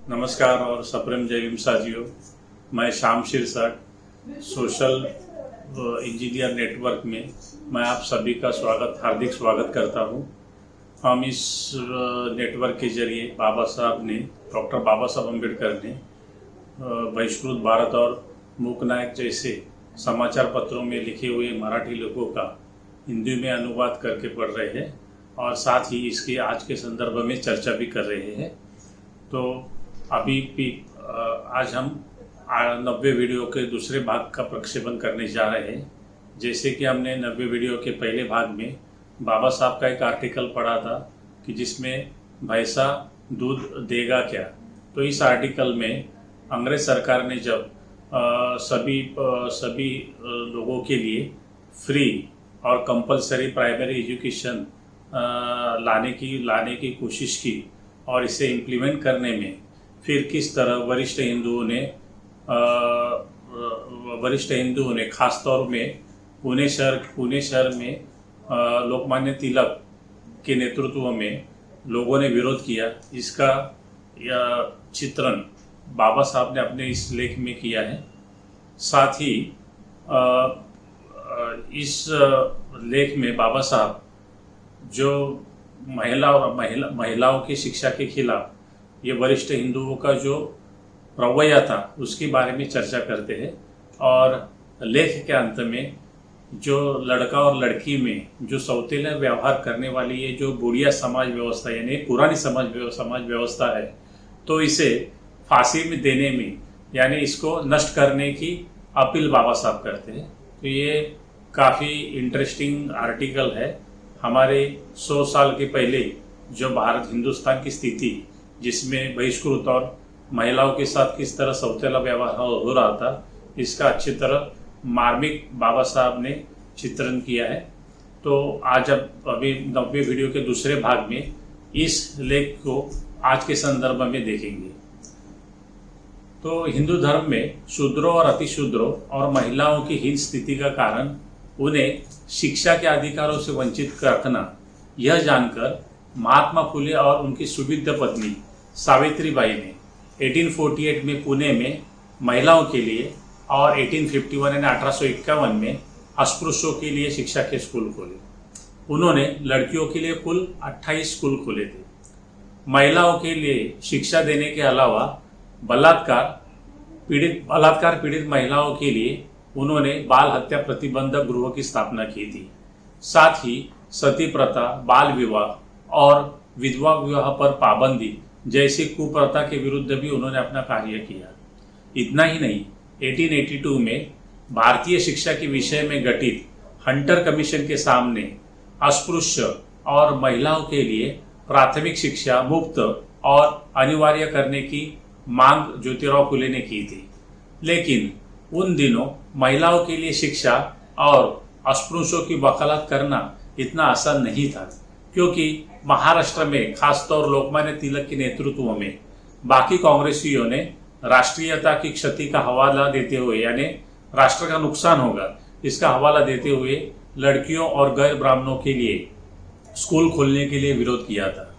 नमस्कार और सप्रेम जय भीम साथियों। मैं Shyam Shirsat social engineer network में मैं आप सभी का हार्दिक स्वागत करता हूं। हम इस नेटवर्क के जरिए डॉक्टर बाबा साहब अम्बेडकर ने बहिष्कृत भारत और मूक नायक जैसे समाचार पत्रों में लिखे हुए मराठी लोगों का हिंदी में अनुवाद करके पढ़ रहे हैं और साथ ही इसके आज के संदर्भ में चर्चा भी कर रहे हैं। तो अभी भी आज हम 90 वीडियो के दूसरे भाग का प्रक्षेपण करने जा रहे हैं। जैसे कि हमने 90 वीडियो के पहले भाग में बाबा साहब का एक आर्टिकल पढ़ा था कि जिसमें भैंसा दूध देगा क्या। तो इस आर्टिकल में अंग्रेज सरकार ने जब सभी लोगों के लिए फ्री और कंपलसरी प्राइमरी एजुकेशन लाने की कोशिश की और इसे इम्प्लीमेंट करने में फिर किस तरह वरिष्ठ हिंदुओं ने खास तौर में पुणे शहर में लोकमान्य तिलक के नेतृत्व में लोगों ने विरोध किया। इसका चित्रण बाबा साहब ने अपने इस लेख में किया है। साथ ही इस लेख में बाबा साहब जो महिलाओं की शिक्षा के खिलाफ ये वरिष्ठ हिंदुओं का जो रवैया था उसके बारे में चर्चा करते हैं और लेख के अंत में जो लड़का और लड़की में जो सौतेला व्यवहार करने वाली ये जो बुढ़िया समाज व्यवस्था यानी पुरानी समाज व्यवस्था है, तो इसे फांसी में देने में यानी इसको नष्ट करने की अपील बाबा साहब करते हैं। तो ये काफ़ी इंटरेस्टिंग आर्टिकल है। हमारे 100 साल के पहले जो भारत हिंदुस्तान की स्थिति जिसमें बहिष्कृत और महिलाओं के साथ किस तरह सौतेला व्यवहार हो रहा था, इसका अच्छी तरह मार्मिक बाबा साहब ने चित्रण किया है। तो आज अभी 90 वीडियो के दूसरे भाग में इस लेख को आज के संदर्भ में देखेंगे। तो हिंदू धर्म में शूद्रों और अतिशूद्रों और महिलाओं की हीन स्थिति का कारण उन्हें शिक्षा के अधिकारों से वंचित रखना, यह जानकर महात्मा फुले और उनकी सुविद्य पत्नी सावित्रीबाई ने 1848 में पुणे में महिलाओं के लिए और 1851 यानी 1851 में अस्पृश्यों के लिए शिक्षा के स्कूल खोले। उन्होंने लड़कियों के लिए कुल 28 स्कूल खोले थे। महिलाओं के लिए शिक्षा देने के अलावा बलात्कार पीड़ित महिलाओं के लिए उन्होंने बाल हत्या प्रतिबंधक गृह की स्थापना की थी। साथ ही सती प्रथा, बाल विवाह और विधवा विवाह पर पाबंदी जैसी कुप्रथा के विरुद्ध भी उन्होंने अपना कार्य किया। इतना ही नहीं, 1882 में भारतीय शिक्षा के विषय में गठित हंटर कमीशन के सामने अस्पृश्य और महिलाओं के लिए प्राथमिक शिक्षा मुफ्त और अनिवार्य करने की मांग ज्योतिराव फुले ने की थी। लेकिन उन दिनों महिलाओं के लिए शिक्षा और अस्पृश्यों की वकालत करना इतना आसान नहीं था, क्योंकि महाराष्ट्र में खासतौर लोकमान्य तिलक के नेतृत्व में बाकी कांग्रेसियों ने राष्ट्रीयता की क्षति का हवाला देते हुए यानी राष्ट्र का नुकसान होगा इसका हवाला देते हुए लड़कियों और गैर ब्राह्मणों के लिए स्कूल खोलने के लिए विरोध किया था।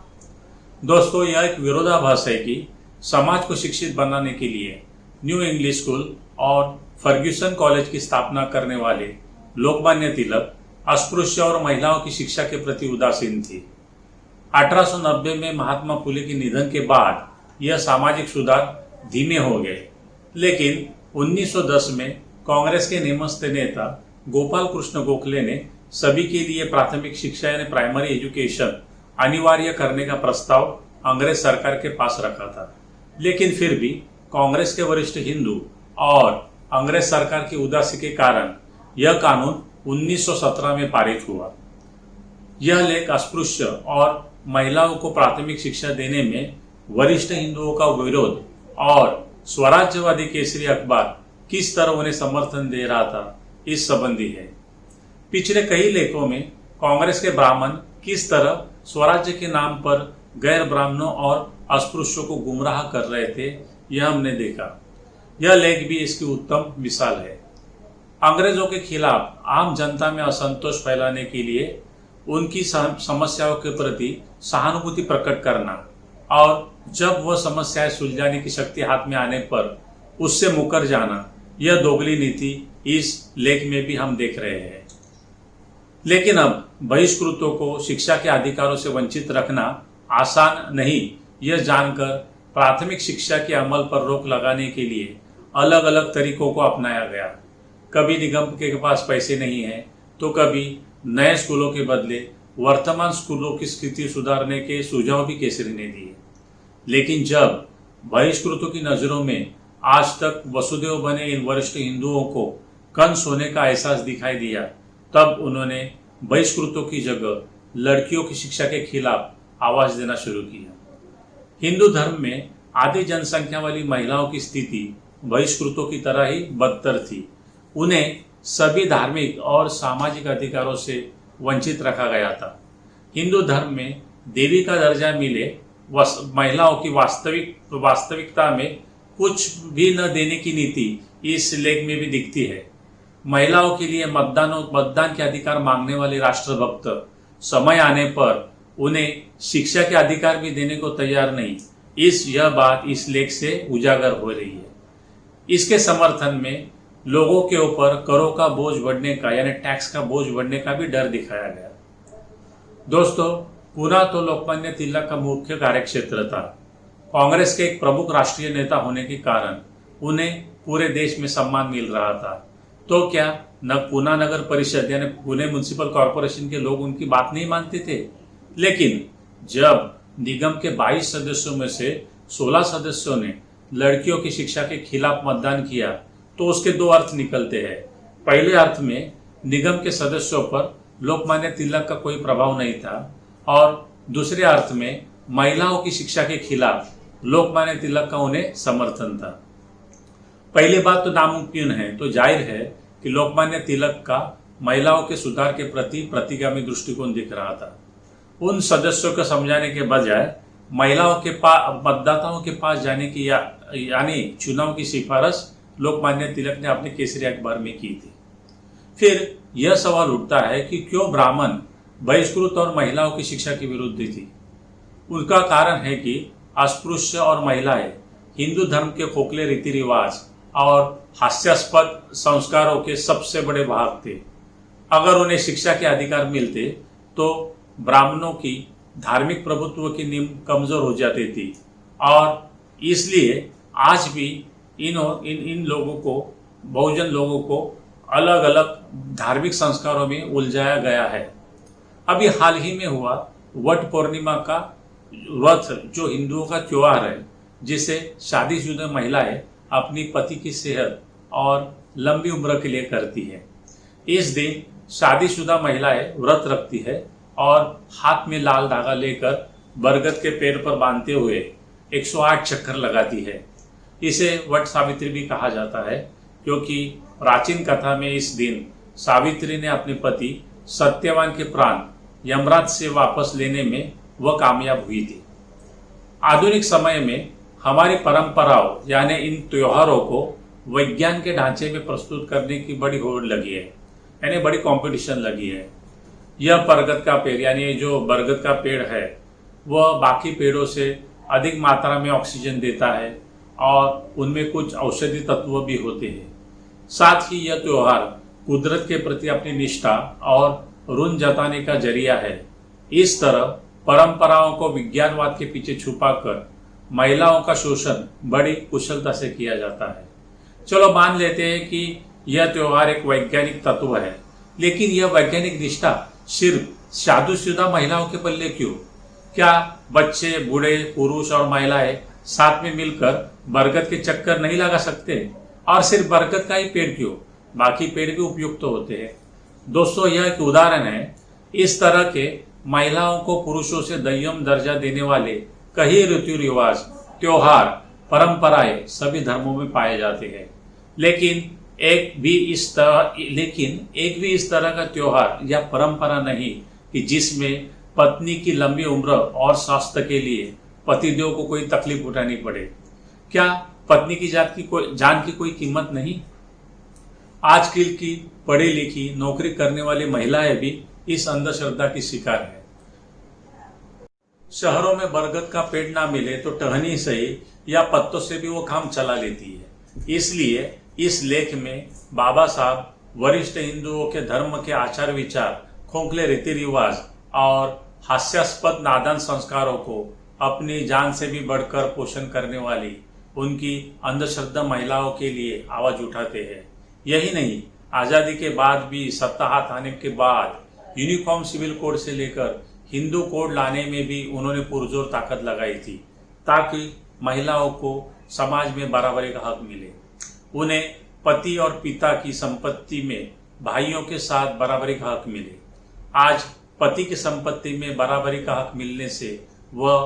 दोस्तों, यह एक विरोधाभास है कि समाज को शिक्षित बनाने के लिए न्यू इंग्लिश स्कूल और फर्ग्यूसन कॉलेज की स्थापना करने वाले लोकमान्य तिलक अस्पृश्य और महिलाओं की शिक्षा के प्रति उदासीन थे। 1890 में महात्मा फुले के निधन के बाद यह सामाजिक सुधार धीमे हो गए, लेकिन 1910 में कांग्रेस के नेमस्थ नेता गोपाल कृष्ण गोखले ने सभी के लिए प्राथमिक शिक्षा यानी प्राइमरी एजुकेशन अनिवार्य करने का प्रस्ताव अंग्रेज सरकार के पास रखा था। लेकिन फिर भी कांग्रेस के वरिष्ठ हिंदू और अंग्रेज सरकार की उदासी के कारण यह कानून 1917 में पारित हुआ। यह लेख अस्पृश्य और महिलाओं को प्राथमिक शिक्षा देने में वरिष्ठ हिंदुओं का विरोध और स्वराज्यवादी केसरी अखबार किस तरह उन्हें समर्थन दे रहा था इस संबंधी है। पिछले कई लेखों में कांग्रेस के ब्राह्मण किस तरह स्वराज्य के नाम पर गैर ब्राह्मणों और अस्पृश्यों को गुमराह कर रहे थे, यह हमने देखा। यह लेख भी इसकी उत्तम मिसाल है। अंग्रेजों के खिलाफ आम जनता में असंतोष फैलाने के लिए उनकी समस्याओं के प्रति सहानुभूति प्रकट करना और जब वह समस्याएं सुलझाने की शक्ति हाथ में आने पर उससे मुकर जाना, यह दोगली नीति इस लेख में भी हम देख रहे हैं। लेकिन अब बहिष्कृतों को शिक्षा के अधिकारों से वंचित रखना आसान नहीं, यह जानकर प्राथमिक शिक्षा के अमल पर रोक लगाने के लिए अलग अलग तरीकों को अपनाया गया। कभी निगम के पास पैसे नहीं है तो कभी नए स्कूलों के बदले वर्तमान स्कूलों की स्थिति सुधारने के सुझाव भी केसरी ने दिए। लेकिन जब बहिष्कृतों की नज़रों में आज तक वसुदेव बने इन वरिष्ठ हिंदुओं को कंस होने का एहसास दिखाई दिया, तब उन्होंने बहिष्कृतों की जगह लड़कियों की शिक्षा के खिलाफ आवाज देना शुरू किया। हिंदू धर्म में आधी जनसंख्या वाली महिलाओं की स्थिति बहिष्कृतों की तरह ही बदतर थी। उन्हें सभी धार्मिक और सामाजिक अधिकारों से वंचित रखा गया था। हिंदू धर्म में देवी का दर्जा मिले महिलाओं की वास्तविकता में कुछ भी न देने की नीति इस लेख में भी दिखती है। महिलाओं के लिए मतदान के अधिकार मांगने वाले राष्ट्रभक्त समय आने पर उन्हें शिक्षा के अधिकार भी देने को तैयार नहीं, यह बात इस लेख से उजागर हो रही है। इसके समर्थन में लोगों के ऊपर करों का बोझ बढ़ने का यानी टैक्स का बोझ बढ़ने का भी डर दिखाया गया। दोस्तों, पूना तो लोकमान्य तिलक का मुख्य कार्यक्षेत्र था। कांग्रेस के एक प्रमुख राष्ट्रीय नेता होने के कारण उन्हें पूरे देश में सम्मान मिल रहा था। तो क्या पूना नगर परिषद यानी पुणे म्युनिसिपल कॉरपोरेशन के लोग उनकी बात नहीं मानते थे? लेकिन जब निगम के 22 सदस्यों में से 16 सदस्यों ने लड़कियों की शिक्षा के खिलाफ मतदान किया तो उसके दो अर्थ निकलते हैं। पहले अर्थ में निगम के सदस्यों पर लोकमान्य तिलक का कोई प्रभाव नहीं था और दूसरे अर्थ में महिलाओं की शिक्षा के खिलाफ लोकमान्य तिलक का उन्हें समर्थन था। पहली बात तो नामुमकिन है, तो जाहिर है कि लोकमान्य तिलक का महिलाओं के सुधार के प्रति प्रतिगामी दृष्टिकोण दिख रहा था। उन सदस्यों को समझाने के बजाय महिलाओं के मतदाताओं के पास जाने की यानी चुनाव की सिफारिश लोकमान्य तिलक ने अपने केसरी अखबार में की थी। फिर यह सवाल उठता है कि क्यों ब्राह्मण बहिष्कृत और महिलाओं की शिक्षा के विरुद्ध थी। उनका कारण है कि अस्पृश्य और महिलाएं हिंदू धर्म के खोखले रीति रिवाज और हास्यास्पद संस्कारों के सबसे बड़े भाग थे। अगर उन्हें शिक्षा के अधिकार मिलते तो ब्राह्मणों की धार्मिक प्रभुत्व की नींव कमजोर हो जाती थी और इसलिए आज भी इन लोगों को, बहुजन लोगों को अलग अलग धार्मिक संस्कारों में उलझाया गया है। अभी हाल ही में हुआ वट पूर्णिमा का व्रत जो हिंदुओं का त्योहार है, जिसे शादीशुदा महिलाएं अपनी पति की सेहत और लंबी उम्र के लिए करती है। इस दिन शादीशुदा महिलाएं व्रत रखती है और हाथ में लाल धागा लेकर बरगद के पेड़ पर बांधते हुए 108 चक्कर लगाती है। इसे वट सावित्री भी कहा जाता है क्योंकि प्राचीन कथा में इस दिन सावित्री ने अपने पति सत्यवान के प्राण यमराज से वापस लेने में वह कामयाब हुई थी। आधुनिक समय में हमारी परंपराओं यानी इन त्योहारों को विज्ञान के ढांचे में प्रस्तुत करने की बड़ी होड़ लगी है, यानी बड़ी कंपटीशन लगी है। यह बरगद का पेड़ यानी जो बरगद का पेड़ है वह बाकी पेड़ों से अधिक मात्रा में ऑक्सीजन देता है और उनमें कुछ औषधि तत्व भी होते हैं। साथ ही यह त्योहार कुदरत के प्रति अपनी निष्ठा और ऋण जताने का जरिया है। इस तरह परंपराओं को विज्ञानवाद के पीछे छुपाकर महिलाओं का शोषण बड़ी कुशलता से किया जाता है। चलो मान लेते हैं कि यह त्योहार एक वैज्ञानिक तत्व है, लेकिन यह वैज्ञानिक निष्ठा सिर्फ शादीशुदा महिलाओं के पल्ले क्यों? क्या बच्चे, बूढ़े, पुरुष और महिलाएं साथ में मिलकर बरगद के चक्कर नहीं लगा सकते? और सिर्फ बरगद का ही पेड़ क्यों, बाकी पेड़ भी उपयुक्त तो होते हैं। दोस्तों, यह एक उदाहरण है। इस तरह के महिलाओं को पुरुषों से दय्यम दर्जा देने वाले कई रीति रिवाज, त्योहार, परंपराएं सभी धर्मों में पाए जाते हैं। लेकिन एक भी इस तरह का त्योहार या परंपरा नहीं कि जिसमें पत्नी की लंबी उम्र और स्वास्थ्य के लिए पतिदेव को कोई तकलीफ उठानी पड़े। क्या पत्नी की जान की कोई कीमत नहीं? आजकल की पढ़ी लिखी नौकरी करने वाली महिलाएं भी इस अंधश्रद्धा की शिकार है। शहरों में बरगद का पेड़ ना मिले तो टहनी सही या पत्तों से भी वो काम चला लेती है। इसलिए इस लेख में बाबा साहब वरिष्ठ हिंदुओं के धर्म के आचार विचार, खोखले रीति रिवाज और हास्यास्पद नादान संस्कारों को अपनी जान से भी बढ़कर पोषण करने वाली उनकी अंधश्रद्धा महिलाओं के लिए आवाज उठाते हैं। यही नहीं, आजादी के बाद भी सत्ता हाथ आने के बाद यूनिफॉर्म सिविल कोड से लेकर हिंदू कोड लाने में भी उन्होंने पुरजोर ताकत लगाई थी ताकि महिलाओं को समाज में बराबरी का हक मिले। उन्हें पति और पिता की संपत्ति में भाइयों के साथ बराबरी का हक मिले। आज पति की संपत्ति में बराबरी का हक मिलने से वह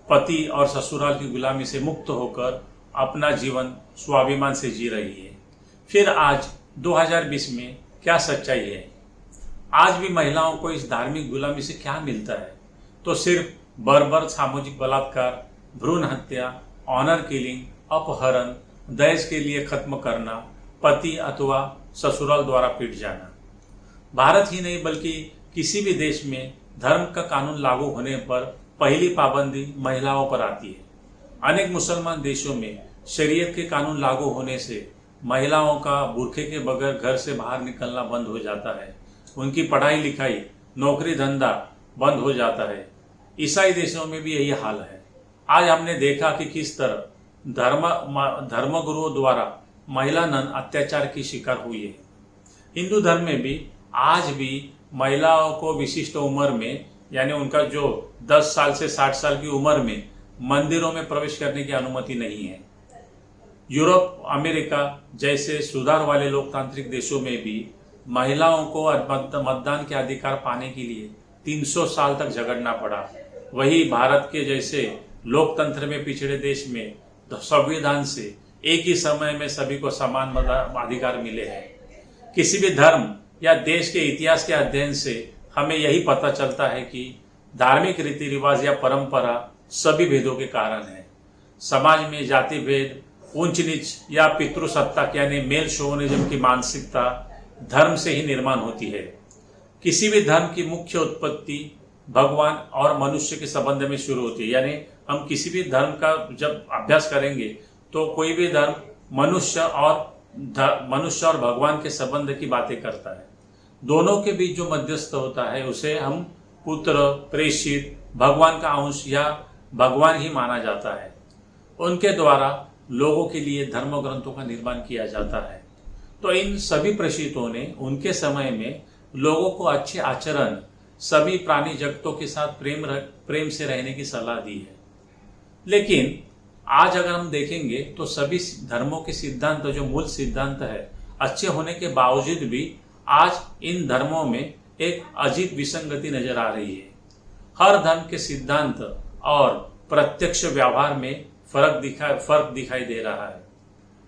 पति और ससुराल की गुलामी से मुक्त होकर अपना जीवन स्वाभिमान से जी रही है। फिर आज 2020 में क्या सच्चाई है? आज भी महिलाओं को इस धार्मिक गुलामी से क्या मिलता है? तो सिर्फ बर्बर सामूहिक बलात्कार, भ्रूण हत्या, ऑनर किलिंग, अपहरण, दहेज के लिए खत्म करना, पति अथवा ससुराल द्वारा पीट जाना। भारत ही नहीं बल्कि किसी भी देश में धर्म का कानून लागू होने पर पहली पाबंदी महिलाओं पर आती है। अनेक मुसलमान देशों में शरीयत के कानून लागू होने से महिलाओं का बुरखे के बगैर घर से बाहर निकलना बंद हो जाता है। उनकी पढ़ाई लिखाई, नौकरी धंधा बंद हो जाता है। ईसाई देशों में भी यही हाल है। आज हमने देखा कि किस तरह धर्मगुरुओं द्वारा महिला नन अत्याचार की शिकार हुई है। हिंदू धर्म में भी आज भी महिलाओं को विशिष्ट उम्र में, यानी उनका जो 10 साल से 60 साल की उम्र में मंदिरों में प्रवेश करने की अनुमति नहीं है। यूरोप, अमेरिका जैसे सुधार वाले लोकतांत्रिक देशों में भी महिलाओं को मतदान के अधिकार पाने के लिए 300 साल तक झगड़ना पड़ा। वही भारत के जैसे लोकतंत्र में पिछड़े देश में संविधान से एक ही समय में सभी को समान अधिकार मिले हैं। किसी भी धर्म या देश के इतिहास के अध्ययन से हमें यही पता चलता है कि धार्मिक रीति रिवाज या परंपरा सभी भेदों के कारण है। समाज में जाति भेद, ऊंच नीच या पितृसत्ता यानी मेल शोवनिज्म की मानसिकता धर्म से ही निर्माण होती है। किसी भी धर्म की मुख्य उत्पत्ति भगवान और मनुष्य के संबंध में शुरू होती है। यानी हम किसी भी धर्म का जब अभ्यास करेंगे तो कोई भी धर्म मनुष्य और भगवान के संबंध की बातें करता है। दोनों के बीच जो मध्यस्थ होता है उसे हम पुत्र, प्रेषित, भगवान का अंश या भगवान ही माना जाता है। उनके द्वारा लोगों के लिए धर्म ग्रंथों का निर्माण किया जाता है। तो इन सभी प्रेषितों ने उनके समय में लोगों को अच्छे आचरण, सभी प्राणी जगतों के साथ प्रेम से रहने की सलाह दी है। लेकिन आज अगर हम देखेंगे तो सभी धर्मों के सिद्धांत, जो मूल सिद्धांत है, अच्छे होने के बावजूद भी आज इन धर्मों में एक अजीब विसंगति नजर आ रही है। हर धर्म के सिद्धांत और प्रत्यक्ष व्यवहार में फर्क दिखाई दे रहा है।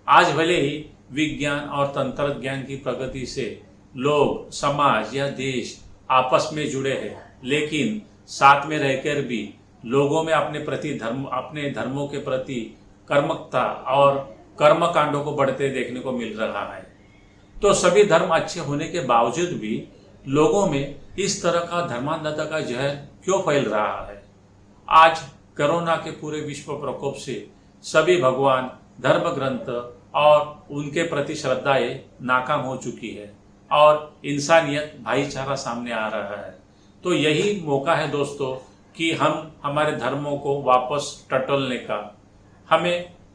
आज भले ही विज्ञान और तंत्र ज्ञान की प्रगति से लोग, समाज या देश आपस में जुड़े हैं, लेकिन साथ में रहकर भी लोगों में अपने धर्मों के प्रति कर्मकता और कर्मकांडों को बढ़ते देखने को मिल रहा है। तो सभी धर्म अच्छे होने के बावजूद भी लोगों में इस तरह का धर्मांधता का जहर क्यों फैल रहा है? आज कोरोना के पूरे विश्व प्रकोप से सभी भगवान, धर्म ग्रंथ और उनके प्रति श्रद्धाएं नाकाम हो चुकी है और इंसानियत, भाईचारा सामने आ रहा है। तो यही मौका है दोस्तों कि हम हमारे धर्मों को वापस टटोलने का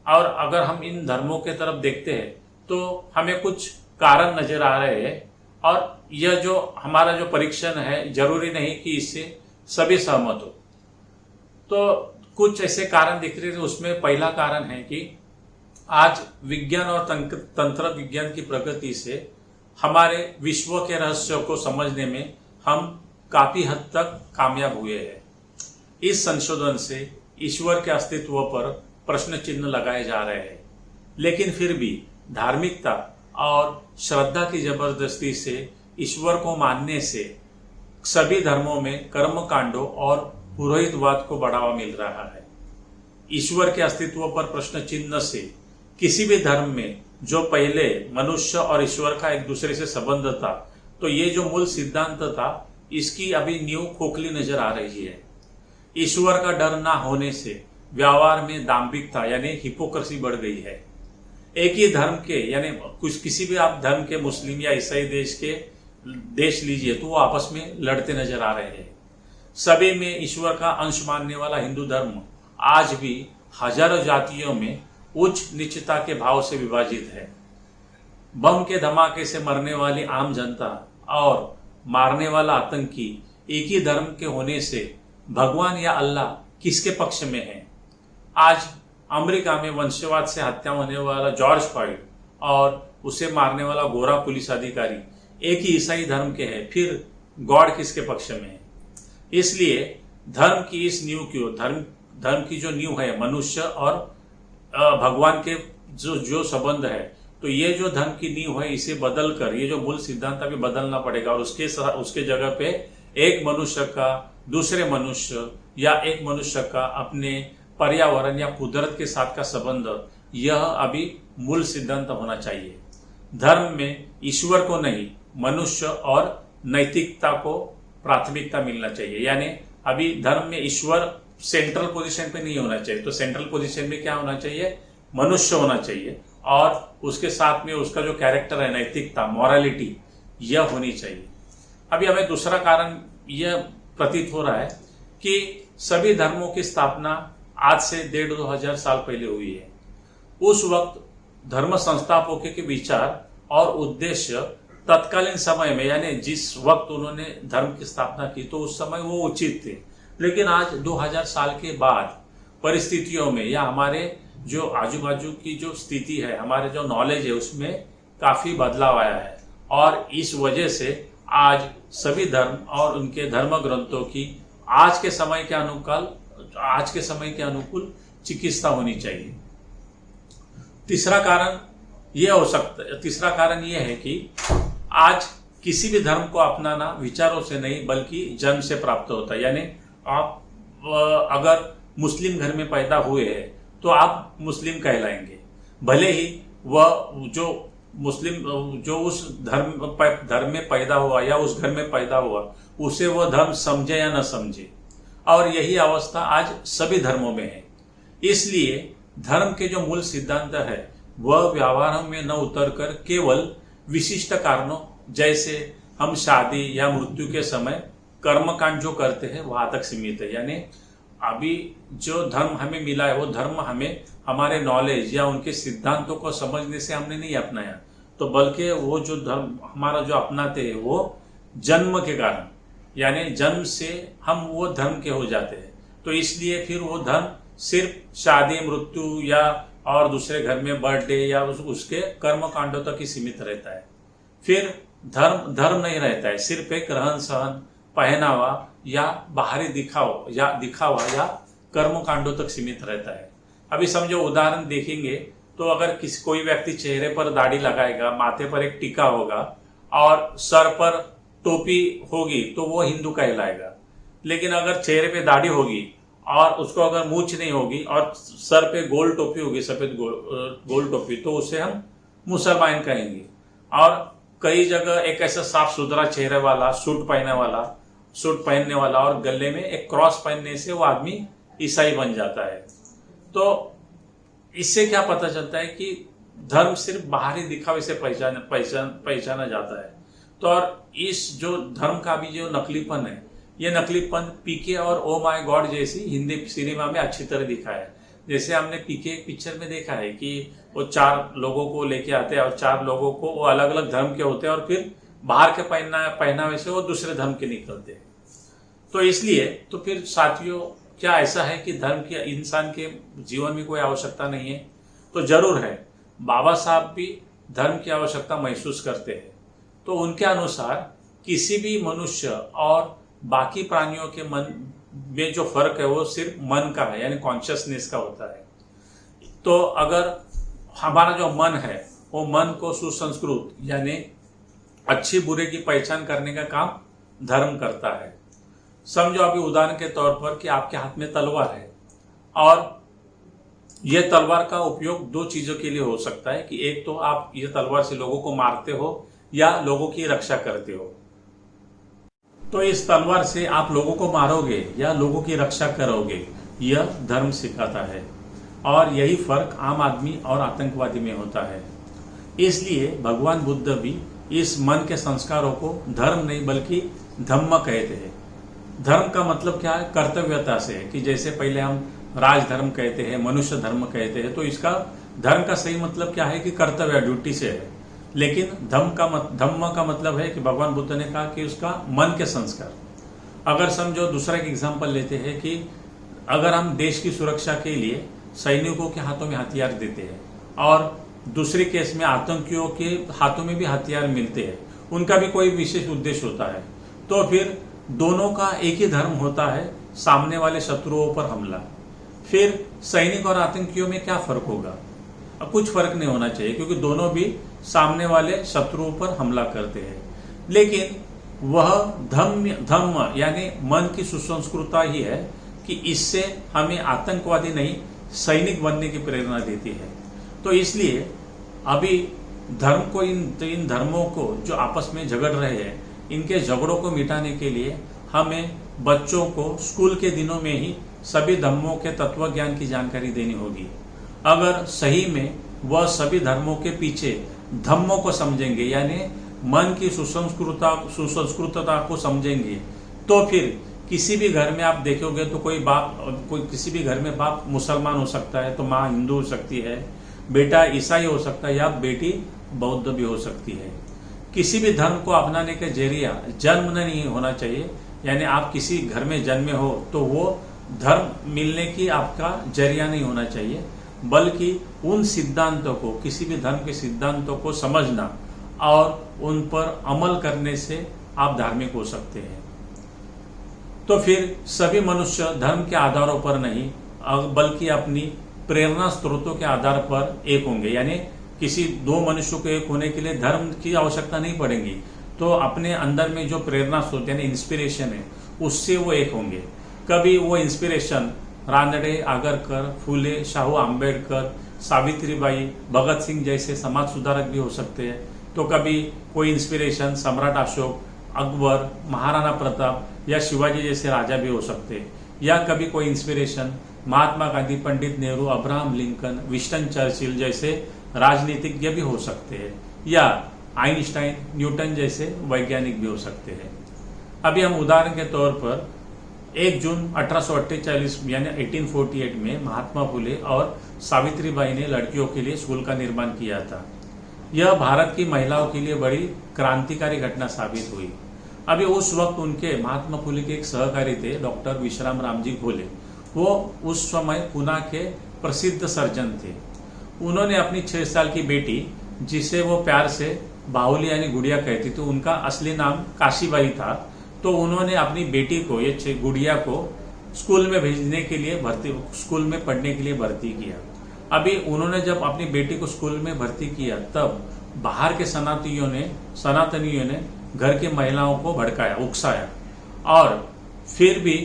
और अगर हम इन धर्मों के तरफ देखते हैं तो हमें कुछ कारण नजर आ रहे हैं और यह जो हमारा जो परीक्षण है, जरूरी नहीं कि इससे सभी सहमत हो। तो कुछ ऐसे कारण दिख रहे थे। उसमें पहला कारण है कि आज विज्ञान और तंत्र विज्ञान की प्रगति से हमारे विश्व के रहस्यों को समझने में हम काफी हद तक कामयाब हुए हैं। इस संशोधन से ईश्वर के अस्तित्व पर प्रश्न चिन्ह लगाए जा रहे हैं, लेकिन फिर भी धार्मिकता और श्रद्धा की जबरदस्ती से ईश्वर को मानने से सभी धर्मों में कर्म कांडों और पुरोहितवाद को बढ़ावा मिल रहा है। ईश्वर के अस्तित्व पर प्रश्न चिन्ह से किसी भी धर्म में जो पहले मनुष्य और ईश्वर का एक दूसरे से संबंध था, तो ये जो मूल सिद्धांत था, इसकी अभी नींव खोखली नजर आ रही है। ईश्वर का डर ना होने से व्यवहार में दाम्भिकता यानी हिपोक्रेसी बढ़ गई है। एक ही धर्म के यानी कुछ किसी भी आप धर्म के मुस्लिम या ईसाई देश लीजिए तो वो आपस में लड़ते नजर आ रहे हैं। सभी में ईश्वर का अंश मानने वाला हिंदू धर्म आज भी हजारों जातियों में उच्च नीचता के भाव से विभाजित है। बम के धमाके से मरने वाली आम जनता और मारने वाला आतंकी एक ही धर्म के होने से भगवान या अल्लाह किसके पक्ष में है? आज अमेरिका में वंशवाद से हत्या होने वाला जॉर्ज फ्लॉयड और उसे मारने वाला गोरा पुलिस अधिकारी एक ही ईसाई धर्म के हैं, फिर गॉड किसके पक्ष में है? इसलिए धर्म की इस नींव की धर्म की जो नींव है मनुष्य और भगवान के जो संबंध है, तो ये जो धर्म की नींव है इसे बदल कर ये जो मूल सिद्धांत अभी बदलना पड़ेगा और उसके जगह पे एक मनुष्य का दूसरे मनुष्य या एक मनुष्य का अपने पर्यावरण या कुदरत के साथ का संबंध, यह अभी मूल सिद्धांत होना चाहिए। धर्म में ईश्वर को नहीं मनुष्य और नैतिकता को प्राथमिकता मिलना चाहिए। यानी अभी धर्म में ईश्वर सेंट्रल पोजीशन पे नहीं होना चाहिए, तो सेंट्रल पोजीशन में क्या होना चाहिए? मनुष्य होना चाहिए और उसके साथ में उसका जो कैरेक्टर है नैतिकता मॉरलिटी यह होनी चाहिए। अभी हमें दूसरा कारण यह प्रतीत हो रहा है कि सभी धर्मों की स्थापना आज से 1,500-2,000 साल पहले हुई है। उस वक्त धर्म संस्थापकों के विचार और उद्देश्य तत्कालीन समय में यानी जिस वक्त उन्होंने धर्म की स्थापना की तो उस समय वो उचित थे, लेकिन आज 2000 साल के बाद परिस्थितियों में या हमारे जो आजू बाजू की जो स्थिति है, हमारे जो नॉलेज है उसमें काफी बदलाव आया है और इस वजह से आज सभी धर्म और उनके धर्म ग्रंथों की आज के समय के अनुकूल चिकित्सा होनी चाहिए। तीसरा कारण यह है कि आज किसी भी धर्म को अपनाना विचारों से नहीं बल्कि जन्म से प्राप्त होता है। यानी आप अगर मुस्लिम घर में पैदा हुए हैं तो आप मुस्लिम कहलाएंगे, भले ही वह जो उस धर्म में पैदा हुआ या उस घर में पैदा हुआ उसे वह धर्म समझे या न समझे, और यही अवस्था आज सभी धर्मों में है। इसलिए धर्म के जो मूल सिद्धांत है वह व्यवहार में न उतरकर केवल विशिष्ट कारणों जैसे हम शादी या मृत्यु के समय कर्मकांड जो करते हैं वहां तक सीमित है। यानी अभी जो धर्म हमें मिला है वो धर्म हमें हमारे नॉलेज या उनके सिद्धांतों को समझने से हमने नहीं अपनाया, तो बल्कि वो जो धर्म हमारा जो अपनाते हैं वो जन्म के कारण, यानी जन्म से हम वो धर्म के हो जाते हैं। तो इसलिए फिर वो धर्म सिर्फ शादी मृत्यु या और दूसरे घर में बर्थडे या उसके कर्म कांडों तक ही सीमित रहता है। फिर धर्म नहीं रहता है, सिर्फ एक रहन सहन पहनावा या बाहरी दिखावा या कर्म कांडों तक सीमित रहता है। अभी समझो उदाहरण देखेंगे तो अगर कोई व्यक्ति चेहरे पर दाढ़ी लगाएगा, माथे पर एक टीका होगा और सर पर टोपी होगी तो वो हिंदू कहलाएगा। लेकिन अगर चेहरे पे दाढ़ी होगी और उसको अगर मूंछ नहीं होगी और सर पे गोल टोपी होगी, सफेद गोल टोपी, तो उसे हम मुसलमान कहेंगे। और कई जगह एक ऐसा साफ सुथरा चेहरे वाला सूट पहनने वाला और गले में एक क्रॉस पहनने से वो आदमी ईसाई बन जाता है। तो इससे क्या पता चलता है कि धर्म सिर्फ बाहरी दिखावे से पहचाना जाता है। तो और इस जो धर्म का भी जो नकलीपन है, ये नकलीपन पीके और ओ माय गॉड जैसी हिंदी सिनेमा में अच्छी तरह दिखा है। जैसे हमने पीके पिक्चर में देखा है कि वो 4 लोगों को लेके आते हैं और 4 लोगों को वो अलग अलग धर्म के होते हैं और फिर बाहर के पहनावे से वो दूसरे धर्म के निकलते हैं। तो इसलिए तो फिर साथियों, क्या ऐसा है कि धर्म की इंसान के जीवन में कोई आवश्यकता नहीं है? तो जरूर है। बाबा साहब भी धर्म की आवश्यकता महसूस करते हैं। तो उनके अनुसार किसी भी मनुष्य और बाकी प्राणियों के मन में जो फर्क है वो सिर्फ मन का है, यानी कॉन्शियसनेस का होता है। तो अगर हमारा जो मन है वो मन को सुसंस्कृत यानी अच्छी बुरे की पहचान करने का काम धर्म करता है। समझो अभी उदाहरण के तौर पर कि आपके हाथ में तलवार है और यह तलवार का उपयोग 2 चीजों के लिए हो सकता है कि एक तो आप ये तलवार से लोगों को मारते हो या लोगों की रक्षा करते हो। तो इस तलवार से आप लोगों को मारोगे या लोगों की रक्षा करोगे, यह धर्म सिखाता है। और यही फर्क आम आदमी और आतंकवादी में होता है। इसलिए भगवान बुद्ध भी इस मन के संस्कारों को धर्म नहीं बल्कि धम्म कहते हैं। धर्म का मतलब क्या है? कर्तव्यता से, कि जैसे पहले हम राजधर्म कहते हैं, मनुष्य धर्म कहते हैं, तो इसका धर्म का सही मतलब क्या है कि कर्तव्य, ड्यूटी से है। लेकिन धम्म का मतलब है कि भगवान बुद्ध ने कहा कि उसका मन के संस्कार। अगर समझो, दूसरा एक एग्जाम्पल लेते हैं कि अगर हम देश की सुरक्षा के लिए सैनिकों के हाथों में हथियार देते हैं और दूसरे केस में आतंकियों के हाथों में भी हथियार मिलते हैं, उनका भी कोई विशेष उद्देश्य होता है, तो फिर दोनों का एक ही धर्म होता है, सामने वाले शत्रुओं पर हमला। फिर सैनिक और आतंकियों में क्या फर्क होगा? कुछ फर्क नहीं होना चाहिए, क्योंकि दोनों भी सामने वाले शत्रुओं पर हमला करते हैं। लेकिन वह धम्म यानी मन की सुसंस्कृतता ही है कि इससे हमें आतंकवादी नहीं, सैनिक बनने की प्रेरणा देती है। तो इसलिए अभी धर्म को, इन धर्मों को जो आपस में झगड़ रहे हैं, इनके झगड़ों को मिटाने के लिए हमें बच्चों को स्कूल के दिनों में ही सभी धर्मों के तत्व ज्ञान की जानकारी देनी होगी। अगर सही में वह सभी धर्मों के पीछे धम्मों को समझेंगे, यानी मन की सुसंस्कृतता को समझेंगे, तो फिर किसी भी घर में आप देखोगे तो किसी भी घर में बाप मुसलमान हो सकता है तो माँ हिंदू हो सकती है, बेटा ईसाई हो सकता है या बेटी बौद्ध भी हो सकती है। किसी भी धर्म को अपनाने के जरिया जन्म नहीं होना चाहिए, यानी आप किसी घर में जन्मे हो तो वो धर्म मिलने की आपका जरिया नहीं होना चाहिए, बल्कि उन सिद्धांतों को, किसी भी धर्म के सिद्धांतों को समझना और उन पर अमल करने से आप धार्मिक हो सकते हैं। तो फिर सभी मनुष्य धर्म के आधारों पर नहीं बल्कि अपनी प्रेरणा स्रोतों के आधार पर एक होंगे, यानी किसी दो मनुष्यों को एक होने के लिए धर्म की आवश्यकता नहीं पड़ेगी, तो अपने अंदर में जो प्रेरणा स्रोत यानी इंस्पिरेशन है, उससे वो एक होंगे। कभी वो इंस्पिरेशन रानडे, आगरकर, फूले, शाहू आम्बेडकर, सावित्रीबाई, भगत सिंह जैसे समाज सुधारक भी हो सकते हैं, तो कभी कोई इंस्पिरेशन सम्राट अशोक, अकबर, महाराणा प्रताप या शिवाजी जैसे राजा भी हो सकते हैं, या कभी कोई inspiration Mahatma Gandhi, Pandit Nehru, Abraham Lincoln, Winston Churchill जैसे राजनीतिज्ञ भी हो सकते हैं, या आइंस्टाइन, न्यूटन जैसे वैज्ञानिक भी हो सकते हैं। अभी हम उदाहरण के तौर पर 1 जून 1848 यानी 1848 में महात्मा फुले और सावित्रीबाई ने लड़कियों के लिए स्कूल का निर्माण किया था। यह भारत की महिलाओं के लिए बड़ी क्रांतिकारी घटना साबित हुई। अभी उस वक्त उनके महात्मा फुले के एक सहकारी थे डॉक्टर विश्राम रामजी घोले। वो उस समय पुणे के प्रसिद्ध सर्जन थे। उन्होंने अपनी 6 साल की बेटी, जिसे वो प्यार से बाहुली यानी गुड़िया कहती थी, उनका असली नाम काशीबाई था, तो उन्होंने अपनी बेटी को, ये गुड़िया को स्कूल में भेजने के लिए स्कूल में पढ़ने के लिए भर्ती किया। अभी उन्होंने जब अपनी बेटी को स्कूल में भर्ती किया, तब बाहर के सनातनियों ने घर की महिलाओं को भड़काया, उकसाया, और फिर भी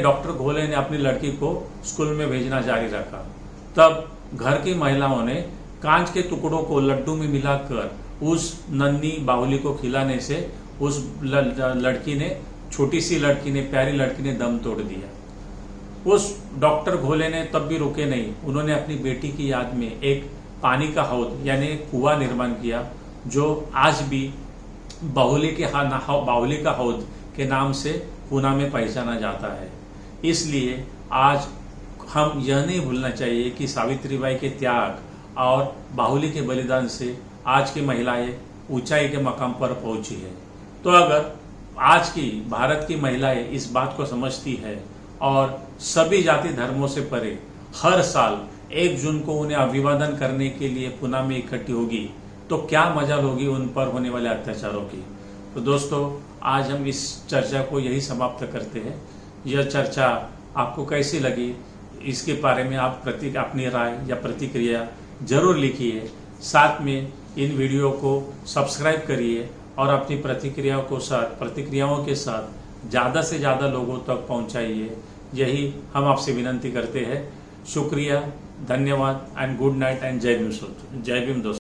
डॉक्टर घोले ने अपनी लड़की को स्कूल में भेजना जारी रखा। तब घर की महिलाओं ने कांच के टुकड़ों को लड्डू में मिलाकर उस नन्ही बाहुली को खिलाने से उस लड़की ने, छोटी सी लड़की ने, प्यारी लड़की ने दम तोड़ दिया। उस डॉक्टर घोले ने तब भी रुके नहीं। उन्होंने अपनी बेटी की याद में एक पानी का हौद यानी कुआं निर्माण किया, जो आज भी बाहुली का हौद के नाम से पुणे में पहचाना जाता है। इसलिए आज हम यह नहीं भूलना चाहिए कि सावित्रीबाई के त्याग और बाहुली के बलिदान से आज की महिलाएं ऊंचाई के मकाम पर पहुंची है। तो अगर आज की भारत की महिलाएं इस बात को समझती है और सभी जाति धर्मों से परे हर साल 1 जून को उन्हें अभिवादन करने के लिए पुणे में इकट्ठी होगी, तो क्या मजाल होगी उन पर होने वाले अत्याचारों की। तो दोस्तों, आज हम इस चर्चा को यही समाप्त करते हैं। यह चर्चा आपको कैसी लगी, इसके बारे में आप अपनी राय या प्रतिक्रिया जरूर लिखिए। साथ में इन वीडियो को सब्सक्राइब करिए और अपनी प्रतिक्रियाओं के साथ ज़्यादा से ज़्यादा लोगों तक पहुंचाइए। यही हम आपसे विनंती करते हैं। शुक्रिया, धन्यवाद एंड गुड नाइट एंड जय भीम दोस्तों।